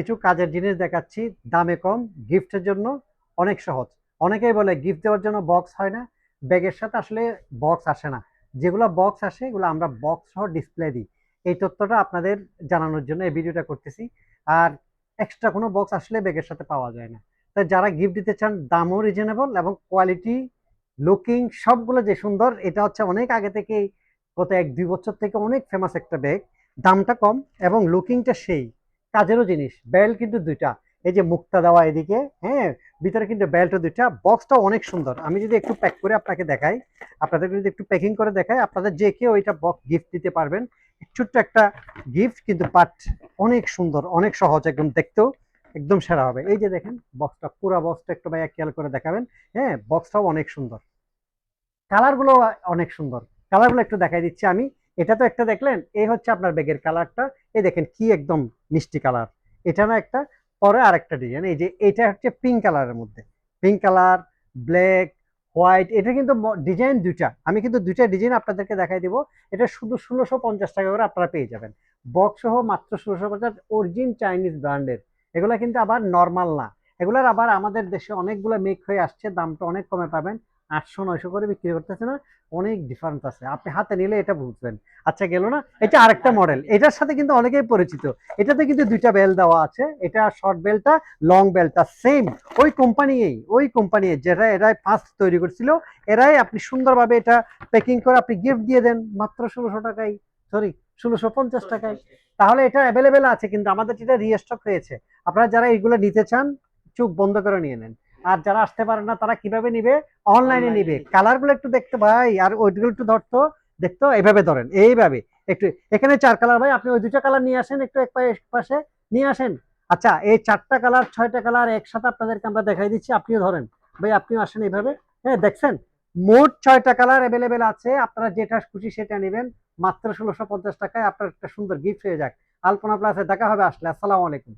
কিছু কাজের জিনিস দেখাচ্ছি, দামে কম, গিফটের জন্য অনেক সহজ। অনেকেই বলে গিফট দেওয়ার জন্য বক্স হয় না, ব্যাগের সাথে আসলে বক্স আসে না। যেগুলো বক্স আসে এগুলো আমরা বক্স সহ ডিসপ্লে দিই। এই তথ্যটা আপনাদের জানানোর জন্য এই ভিডিওটা করতেছি। আর এক্সট্রা কোনো বক্স আসলে ব্যাগের সাথে পাওয়া যায় না। তাই যারা গিফট দিতে চান, দামও রিজনেবল এবং কোয়ালিটি, লুকিং সবগুলো যে সুন্দর, এটা হচ্ছে অনেক আগে থেকেই, গত 1-2 বছর থেকে অনেক ফেমাস একটা ব্যাগ। দামটা কম এবং লুকিংটা সেই, কাজেরও জিনিস। বেল্ট কিন্তু দুইটা, এই যে মুক্তা দেওয়া এদিকে, হ্যাঁ, ভিতরে কিন্তু বেল্টও দুইটা। বক্সটা অনেক সুন্দর। আমি যদি একটু প্যাক করে আপনাকে দেখাই, আপনাদের যদি একটু প্যাকিং করে দেখাই, আপনাদের যে কেউ ওইটা বক্স গিফট দিতে পারবেন। ছোট্ট একটা গিফট কিন্তু, বাট অনেক সুন্দর, অনেক সহজ, একদম দেখতেও একদম সেরা হবে। এই যে দেখেন বক্সটা, পুরো বক্সটা একটু ভাইয়া খেয়াল করে দেখাবেন। হ্যাঁ, বক্সটাও অনেক সুন্দর, কালার গুলো অনেক সুন্দর। কালার গুলো একটু দেখাই দিচ্ছি আমি। এটা তো একটা দেখলেন, এই হচ্ছে আপনার বেগের কালারটা। এই দেখেন কি একদম মিষ্টি কালার। এটা না একটা, পরে আরেকটা ডিজাইন, এই যে এটা হচ্ছে পিঙ্ক কালারের মধ্যে, পিঙ্ক কালার, ব্ল্যাক, হোয়াইট। এটা কিন্তু ডিজাইন দুইটা, আমি কিন্তু দুইটা ডিজাইন আপনাদেরকে দেখাই দিব। এটা শুধু 1650 টাকা করে আপনারা পেয়ে যাবেন, বক্স সহ মাত্র 1650। অরিজিন চাইনিজ ব্র্যান্ডের, এগুলা কিন্তু আবার নর্মাল না। এগুলার আবার আমাদের দেশে অনেকগুলো মেক হয়ে আসছে, দামটা অনেক কমে পাবেন। 800-900 করে বিক্রি করতেছে না, অনেক ডিফারেন্স আছে, আপনি হাতে নিলে এটা বুঝবেন। আচ্ছা, গেল না? এটা আরেকটা মডেল, এটার সাথে কিন্তু অনেকেই পরিচিত। এটাতে কিন্তু দুইটা বেল দেওয়া আছে, এটা শর্ট বেলটা, লং বেলটা সেম। ওই কোম্পানি যেটা এরাই ফার্স্ট তৈরি করছিল, এরাই। আপনি সুন্দরভাবে এটা প্যাকিং করে আপনি গিফট দিয়ে দেন মাত্র 1600 টাকায়, সরি 1650 টাকায়। তাহলে এটা অ্যাভেলেবেল আছে, কিন্তু আমাদের এটা রিস্টক হয়েছে। আপনারা যারা এইগুলো নিতে চান, চোখ বন্ধ করে নিয়ে নেন। আর যারা আসতে পারেন না, তারা কিভাবে নিবে? অনলাইনে নিবে। কালার গুলো একটু দেখতে ভাই, আর ওইগুলো একটু ধরতো, দেখতো, এইভাবে ধরেন, এইভাবে একটু। এখানে 4 কালার ভাই, আপনি ওই 2টা কালার নিয়ে আসেন, একটু এক পাশে নিয়ে আসেন। আচ্ছা, এই 4টা কালার, 6টা কালার একসাথে আপনাদেরকে আমরা দেখাই দিচ্ছি, আপনিও ধরেন ভাই, আপনিও আসেন এইভাবে। হ্যাঁ, দেখছেন, মোট 6টা কালার অ্যাভেলেবেল আছে, আপনারা যেটা খুশি সেটা নেবেন মাত্র 1650 টাকায়। আপনার একটা সুন্দর গিফট হয়ে যাক। আলপনা প্লাসে দেখা হবে আসলে। আসসালামু আলাইকুম।